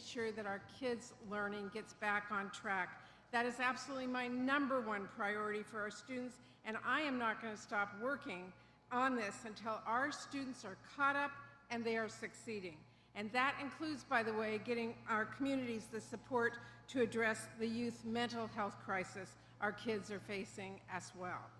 sure that our kids' learning gets back on track. That is absolutely my #1 priority for our students, and I am not going to stop working on this until our students are caught up and they are succeeding. And that includes, by the way, getting our communities the support to address the youth mental health crisis our kids are facing as well.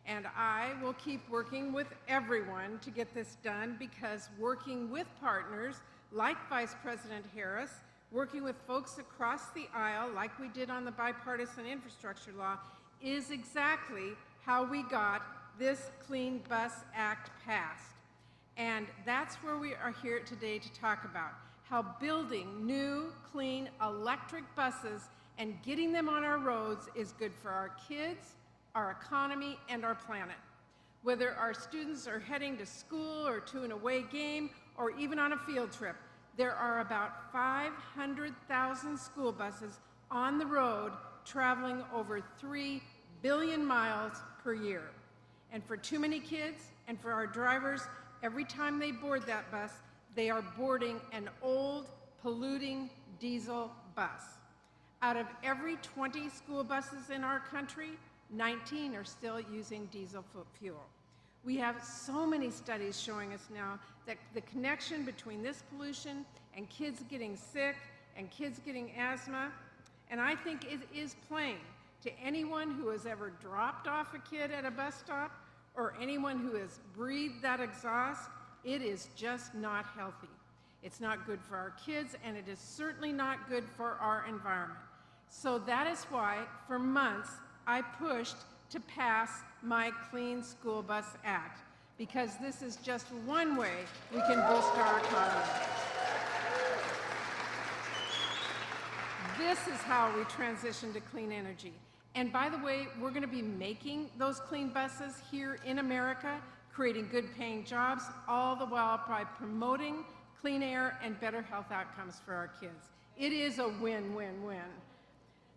And I will keep working with everyone to get this done, because working with partners like Vice President Harris, working with folks across the aisle like we did on the bipartisan infrastructure law, is exactly how we got this Clean Bus Act passed. And that's where we are here today to talk about how building new, clean electric buses and getting them on our roads is good for our kids, our economy, and our planet. Whether our students are heading to school or to an away game or even on a field trip, there are about 500,000 school buses on the road traveling over 3 billion miles per year. And for too many kids and for our drivers, every time they board that bus, they are boarding an old, polluting diesel bus. Out of every 20 school buses in our country, 19 are still using diesel fuel. We have so many studies showing us now that the connection between this pollution and kids getting sick and kids getting asthma, and I think it is plain to anyone who has ever dropped off a kid at a bus stop or anyone who has breathed that exhaust, it is just not healthy. It's not good for our kids, and it is certainly not good for our environment. So that is why, for months, I pushed to pass my Clean School Bus Act, because this is just one way we can boost our economy. This is how we transition to clean energy. And by the way, we're going to be making those clean buses here in America, creating good paying jobs, all the while by promoting clean air and better health outcomes for our kids. It is a win-win-win.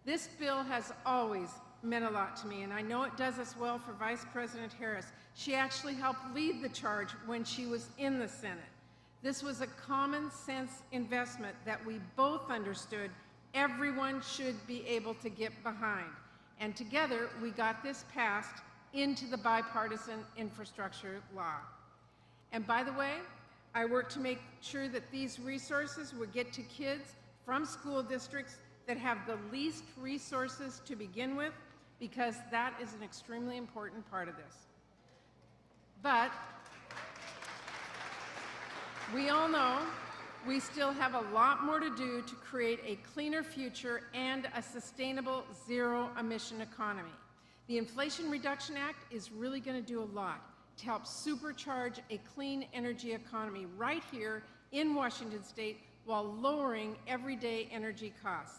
This bill has always meant a lot to me, and I know it does as well for Vice President Harris. She actually helped lead the charge when she was in the Senate. This was a common sense investment that we both understood everyone should be able to get behind. And together, we got this passed into the bipartisan infrastructure law. And by the way, I worked to make sure that these resources would get to kids from school districts that have the least resources to begin with, because that is an extremely important part of this. But we all know we still have a lot more to do to create a cleaner future and a sustainable zero-emission economy. The Inflation Reduction Act is really going to do a lot to help supercharge a clean energy economy right here in Washington State while lowering everyday energy costs.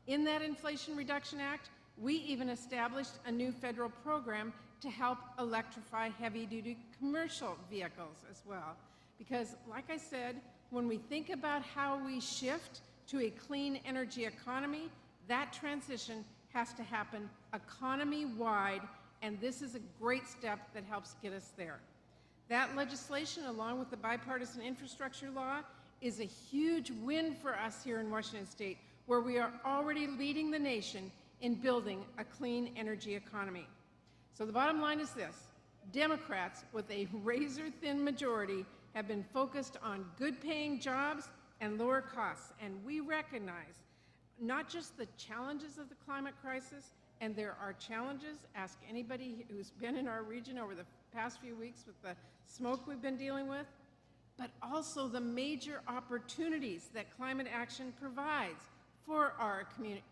In that Inflation Reduction Act, we even established a new federal program to help electrify heavy-duty commercial vehicles as well. Because, like I said, when we think about how we shift to a clean energy economy, that transition has to happen economy-wide, and this is a great step that helps get us there. That legislation, along with the bipartisan infrastructure law, is a huge win for us here in Washington State, where we are already leading the nation in building a clean energy economy. So the bottom line is this: Democrats, with a razor-thin majority, have been focused on good-paying jobs and lower costs, and we recognize not just the challenges of the climate crisis, and there are challenges, ask anybody who's been in our region over the past few weeks with the smoke we've been dealing with, but also the major opportunities that climate action provides for our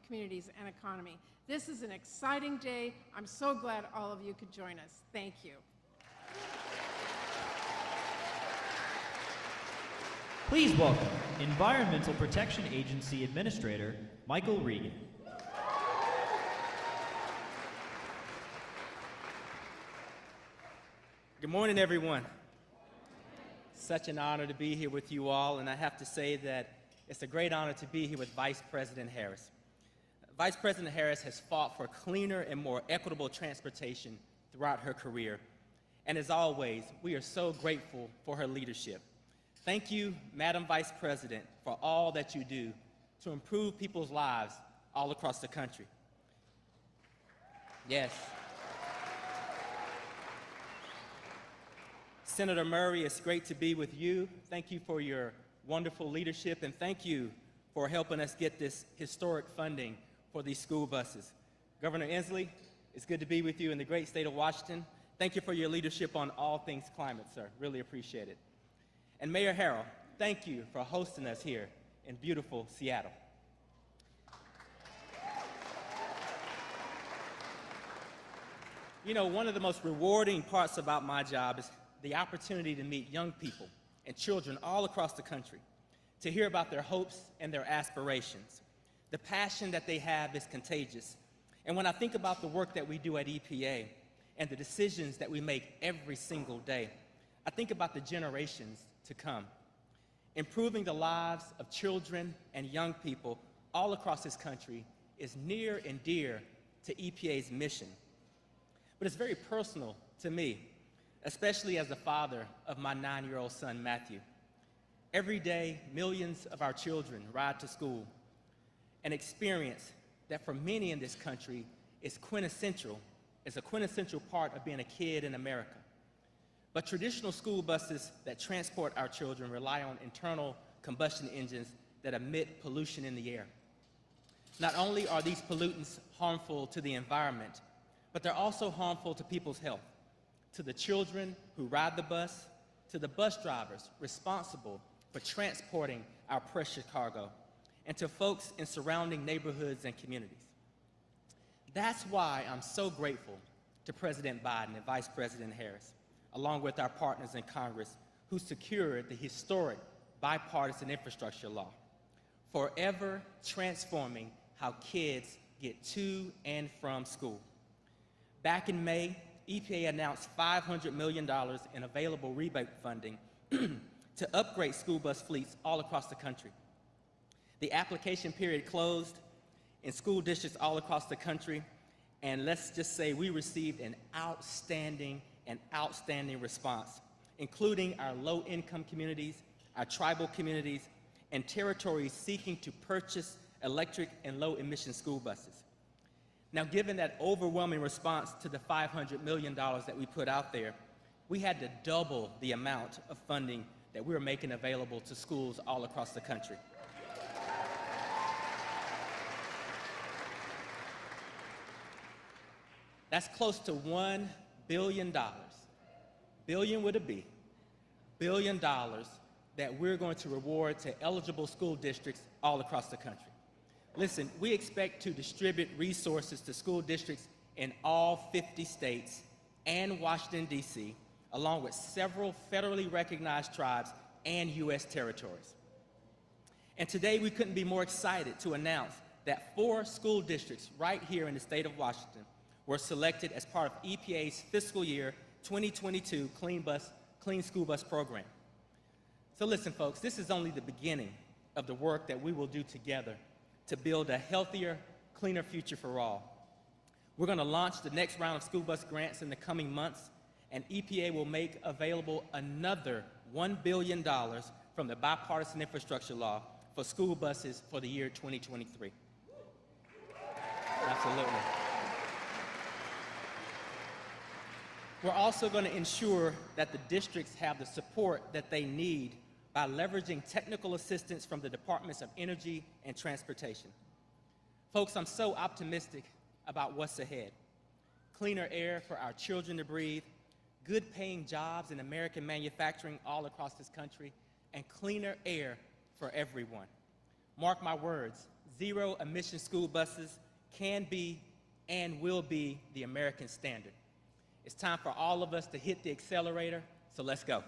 communities and economy. This is an exciting day. I'm so glad all of you could join us. Thank you. Please welcome Environmental Protection Agency Administrator Michael Regan. Good morning, everyone. Such an honor to be here with you all, and I have to say that it's a great honor to be here with Vice President Harris. Vice President Harris has fought for cleaner and more equitable transportation throughout her career, and as always, we are so grateful for her leadership. Thank you, Madam Vice President, for all that you do to improve people's lives all across the country. Yes. Senator Murray, it's great to be with you. Thank you for your wonderful leadership, and thank you for helping us get this historic funding for these school buses. Governor Inslee, it's good to be with you in the great state of Washington. Thank you for your leadership on all things climate, sir. Really appreciate it. And Mayor Harrell, thank you for hosting us here in beautiful Seattle. You know, one of the most rewarding parts about my job is the opportunity to meet young people and children all across the country, to hear about their hopes and their aspirations. The passion that they have is contagious. And when I think about the work that we do at EPA and the decisions that we make every single day, I think about the generations to come. Improving the lives of children and young people all across this country is near and dear to EPA's mission. But it's very personal to me, especially as the father of my 9-year-old son, Matthew. Every day, millions of our children ride to school, an experience that for many in this country is a quintessential part of being a kid in America. But traditional school buses that transport our children rely on internal combustion engines that emit pollution in the air. Not only are these pollutants harmful to the environment, but they're also harmful to people's health, to the children who ride the bus, to the bus drivers responsible for transporting our precious cargo, and to folks in surrounding neighborhoods and communities. That's why I'm so grateful to President Biden and Vice President Harris, along with our partners in Congress, who secured the historic bipartisan infrastructure law, forever transforming how kids get to and from school. Back in May, EPA announced $500 million in available rebate funding to upgrade school bus fleets all across the country. The application period closed in school districts all across the country, and let's just say we received an outstanding response, including our low-income communities, our tribal communities, and territories seeking to purchase electric and low-emission school buses. Now, given that overwhelming response to the $500 million that we put out there, we had to double the amount of funding that we were making available to schools all across the country. That's close to $1 billion, billion with a B, $1 billion that we're going to reward to eligible school districts all across the country. Listen, we expect to distribute resources to school districts in all 50 states and Washington, D.C., along with several federally recognized tribes and U.S. territories. And today we couldn't be more excited to announce that 4 school districts right here in the state of Washington were selected as part of EPA's fiscal year 2022 Clean School Bus program. So listen, folks, this is only the beginning of the work that we will do together to build a healthier, cleaner future for all. We're going to launch the next round of school bus grants in the coming months, and EPA will make available another $1 billion from the bipartisan infrastructure law for school buses for the year 2023. Absolutely. We're also going to ensure that the districts have the support that they need by leveraging technical assistance from the Departments of Energy and Transportation. Folks, I'm so optimistic about what's ahead. Cleaner air for our children to breathe, good paying jobs in American manufacturing all across this country, and cleaner air for everyone. Mark my words, zero emission school buses can be and will be the American standard. It's time for all of us to hit the accelerator, so let's go.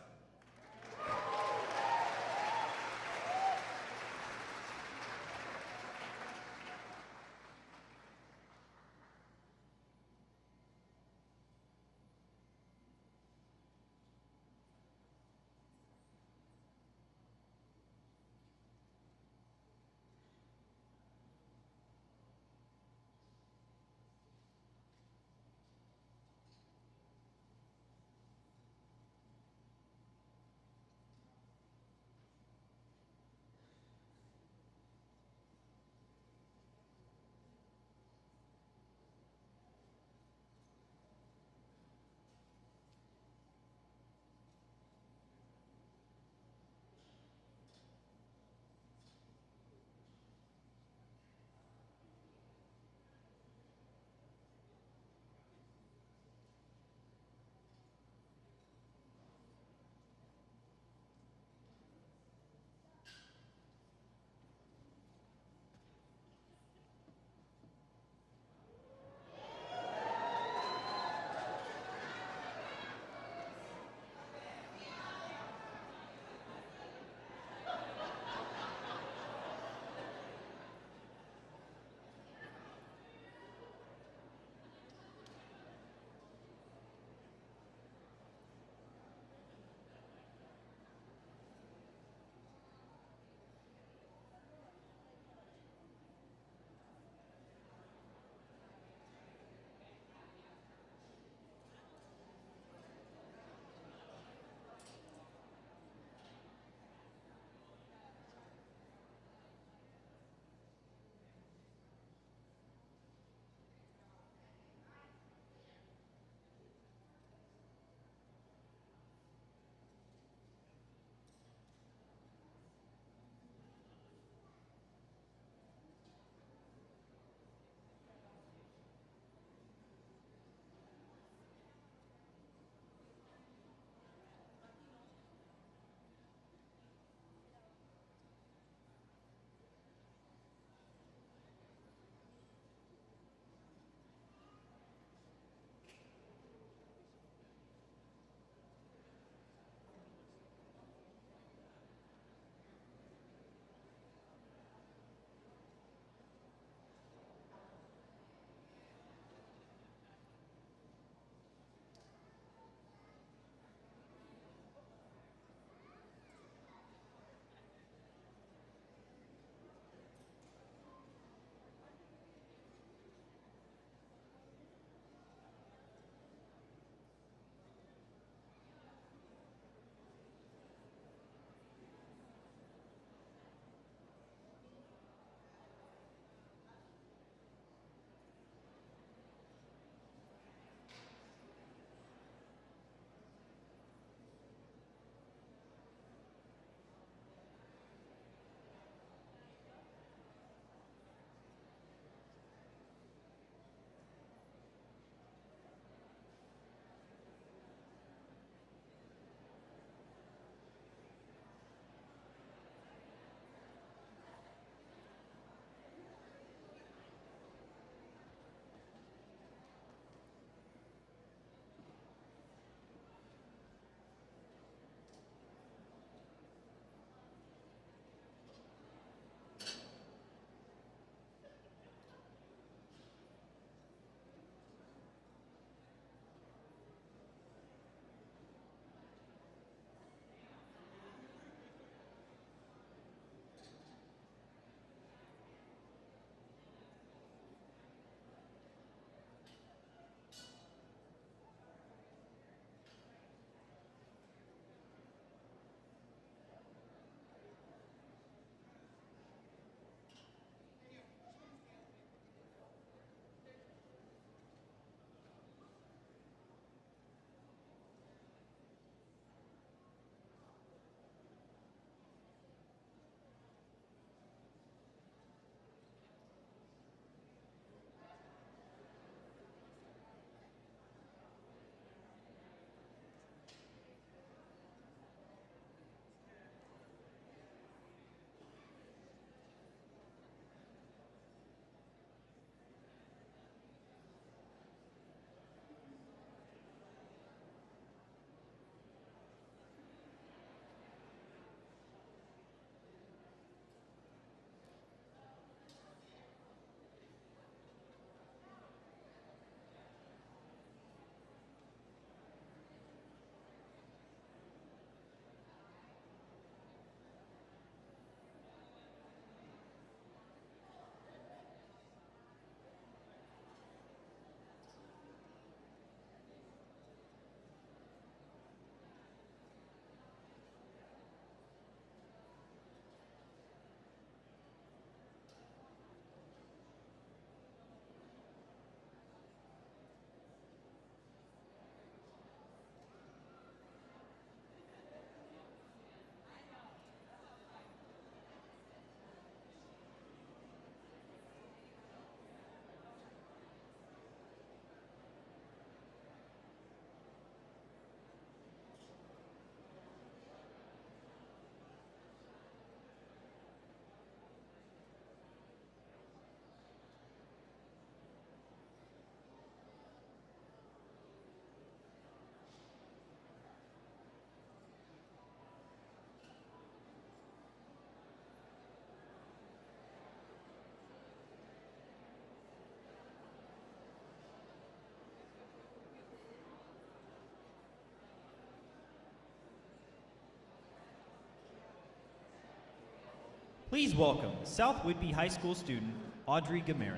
Please welcome South Whitby High School student Audrey Gamerick.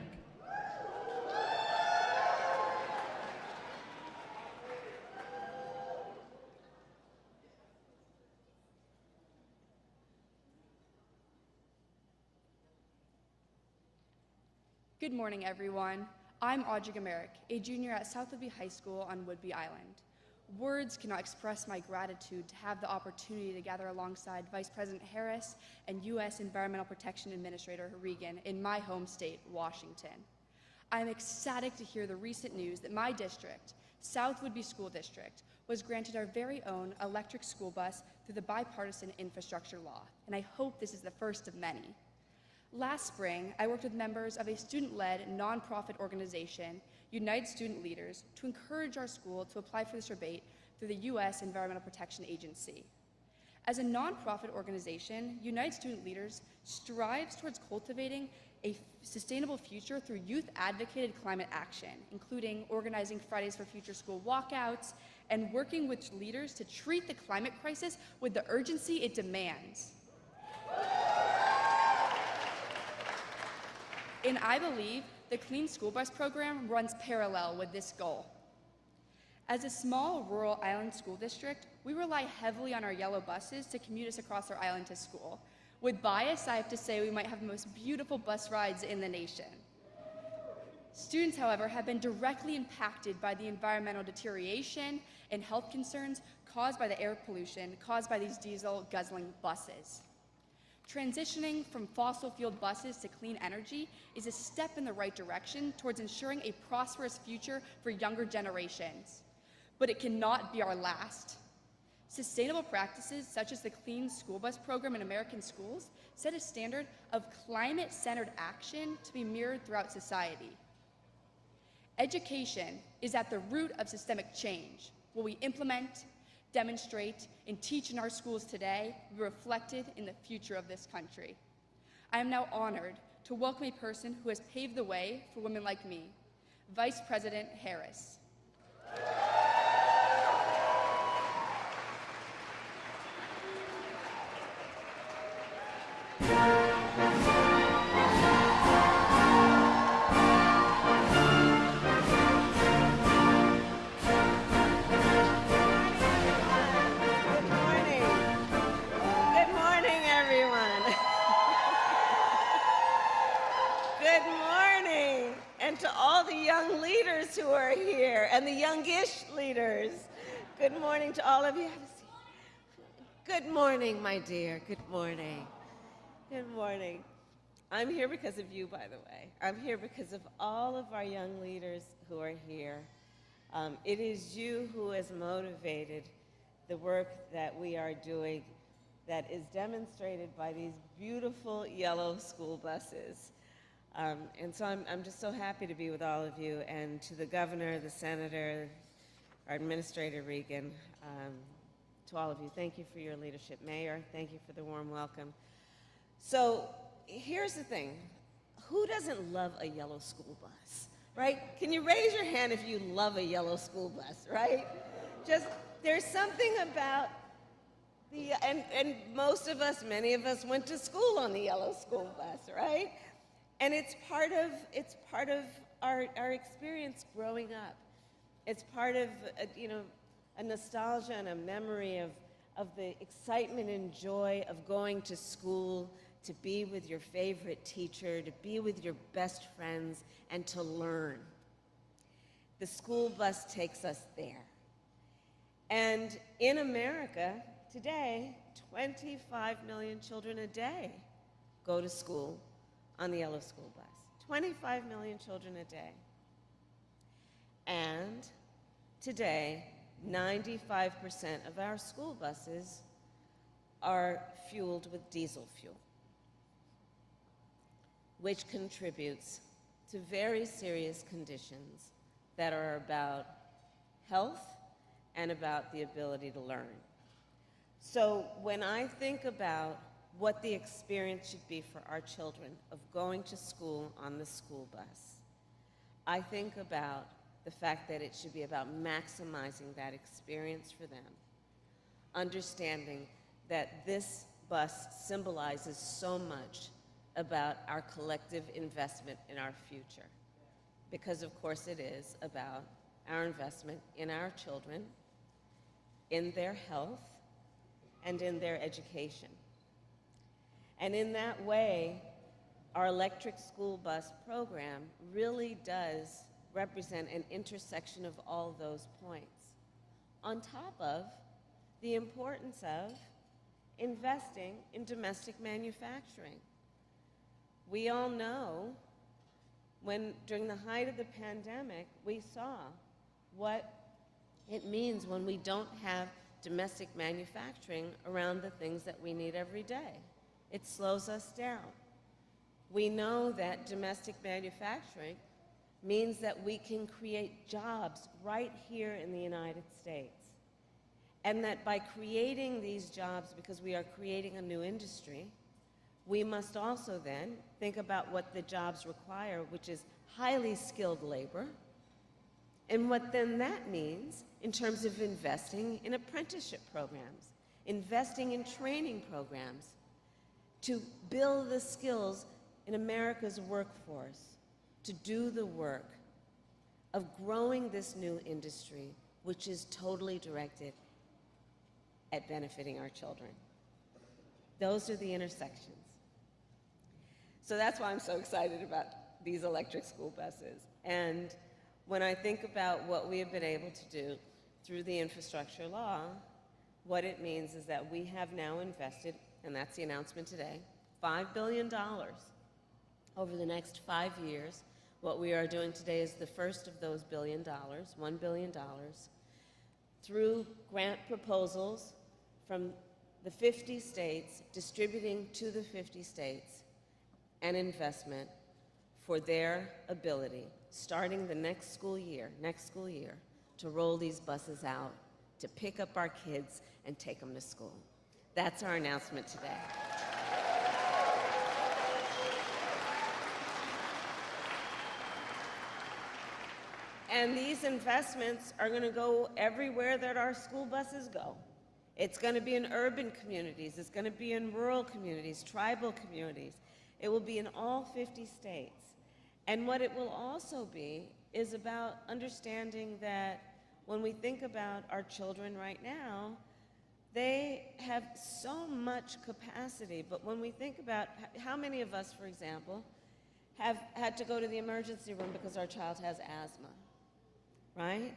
Good morning, everyone. I'm Audrey Gamerick, a junior at South Whitby High School on Whidbey Island. Words cannot express my gratitude to have the opportunity to gather alongside Vice President Harris and U.S. Environmental Protection Administrator Regan in my home state, Washington. I'm ecstatic to hear the recent news that my district, South Whidbey School District, was granted our very own electric school bus through the bipartisan infrastructure law, and I hope this is the first of many. Last spring, I worked with members of a student-led nonprofit organization, United Student Leaders, to encourage our school to apply for this rebate through the U.S. Environmental Protection Agency. As a nonprofit organization, United Student Leaders strives towards cultivating a sustainable future through youth-advocated climate action, including organizing Fridays for Future school walkouts and working with leaders to treat the climate crisis with the urgency it demands. And I believe the Clean School Bus program runs parallel with this goal. As a small rural island school district, we rely heavily on our yellow buses to commute us across our island to school. With bias, I have to say we might have the most beautiful bus rides in the nation. Students, however, have been directly impacted by the environmental deterioration and health concerns caused by the air pollution caused by these diesel-guzzling buses. Transitioning from fossil-fueled buses to clean energy is a step in the right direction towards ensuring a prosperous future for younger generations. But it cannot be our last. Sustainable practices such as the Clean School Bus program in American schools set a standard of climate-centered action to be mirrored throughout society. Education is at the root of systemic change. What we implement, demonstrate, and teach in our schools today will be reflected in the future of this country. I am now honored to welcome a person who has paved the way for women like me, Vice President Harris. Who are here, and the youngish leaders. Good morning to all of you. Good morning, my dear. Good morning. Good morning. I'm here because of you, by the way. I'm here because of all of our young leaders who are here. It is you who has motivated the work that we are doing that is demonstrated by these beautiful yellow school buses. And so I'm just so happy to be with all of you, and to the governor, the senator, our administrator Regan, to all of you, thank you for your leadership. Mayor, thank you for the warm welcome. So here's the thing, who doesn't love a yellow school bus, right? Can you raise your hand if you love a yellow school bus, right? Just, there's something about and most of us, many of us went to school on the yellow school bus, right? And it's part of our experience growing up. It's part of a nostalgia and a memory of the excitement and joy of going to school, to be with your favorite teacher, to be with your best friends, and to learn. The school bus takes us there. And in America today, 25 million children a day go to school on the yellow school bus. 25 million children a day. And today, 95% of our school buses are fueled with diesel fuel, which contributes to very serious conditions that are about health and about the ability to learn. So when I think about what the experience should be for our children of going to school on the school bus, I think about the fact that it should be about maximizing that experience for them, understanding that this bus symbolizes so much about our collective investment in our future. Because of course it is about our investment in our children, in their health, and in their education. And in that way, our electric school bus program really does represent an intersection of all those points, on top of the importance of investing in domestic manufacturing. We all know when, during the height of the pandemic, we saw what it means when we don't have domestic manufacturing around the things that we need every day. It slows us down. We know that domestic manufacturing means that we can create jobs right here in the United States. And that by creating these jobs, because we are creating a new industry, we must also then think about what the jobs require, which is highly skilled labor, and what then that means in terms of investing in apprenticeship programs, investing in training programs to build the skills in America's workforce to do the work of growing this new industry, which is totally directed at benefiting our children. Those are the intersections. So that's why I'm so excited about these electric school buses. And when I think about what we have been able to do through the infrastructure law, what it means is that we have now invested, and that's the announcement today, $5 billion over the next 5 years. What we are doing today is the first of those $1 billion, $1 billion, through grant proposals from the 50 states, distributing to the 50 states an investment for their ability, starting the next school year, to roll these buses out, to pick up our kids and take them to school. That's our announcement today. And these investments are going to go everywhere that our school buses go. It's going to be in urban communities. It's going to be in rural communities, tribal communities. It will be in all 50 states. And what it will also be is about understanding that when we think about our children right now, they have so much capacity. But when we think about how many of us, for example, have had to go to the emergency room because our child has asthma, right?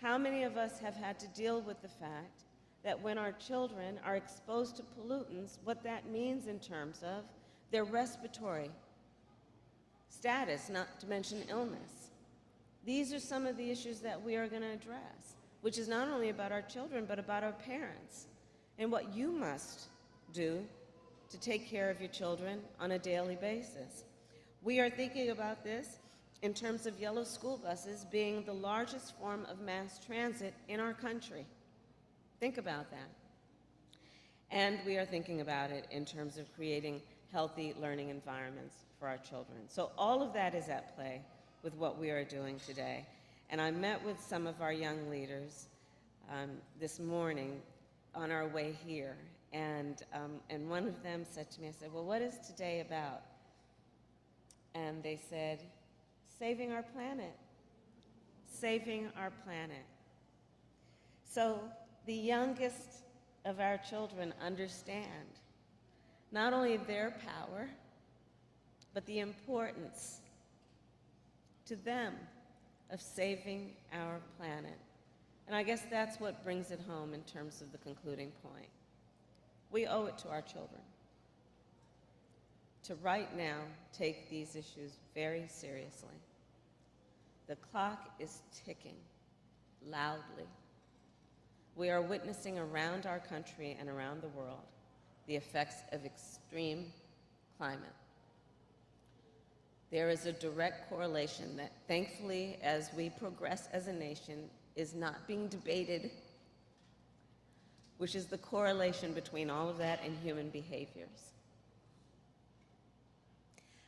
How many of us have had to deal with the fact that when our children are exposed to pollutants, what that means in terms of their respiratory status, not to mention illness. These are some of the issues that we are going to address, which is not only about our children, but about our parents and what you must do to take care of your children on a daily basis. We are thinking about this in terms of yellow school buses being the largest form of mass transit in our country. Think about that. And we are thinking about it in terms of creating healthy learning environments for our children. So all of that is at play with what we are doing today. And I met with some of our young leaders this morning on our way here. And one of them said to me, I said, well, what is today about? And they said, saving our planet. Saving our planet. So the youngest of our children understand not only their power, but the importance to them of saving our planet. And I guess that's what brings it home in terms of the concluding point. We owe it to our children to right now take these issues very seriously. The clock is ticking loudly. We are witnessing around our country and around the world the effects of extreme climate. There is a direct correlation that, thankfully, as we progress as a nation, is not being debated, which is the correlation between all of that and human behaviors.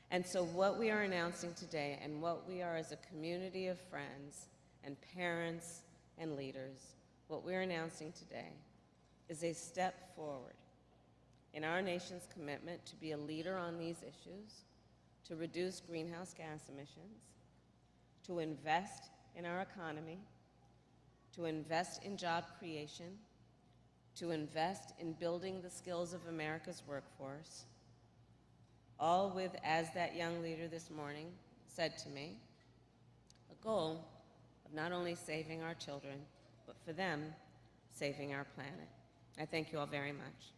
And so what we are announcing today, and what we are as a community of friends and parents and leaders, what we're announcing today is a step forward in our nation's commitment to be a leader on these issues, to reduce greenhouse gas emissions, to invest in our economy, to invest in job creation, to invest in building the skills of America's workforce, all with, as that young leader this morning said to me, a goal of not only saving our children, but for them, saving our planet. I thank you all very much.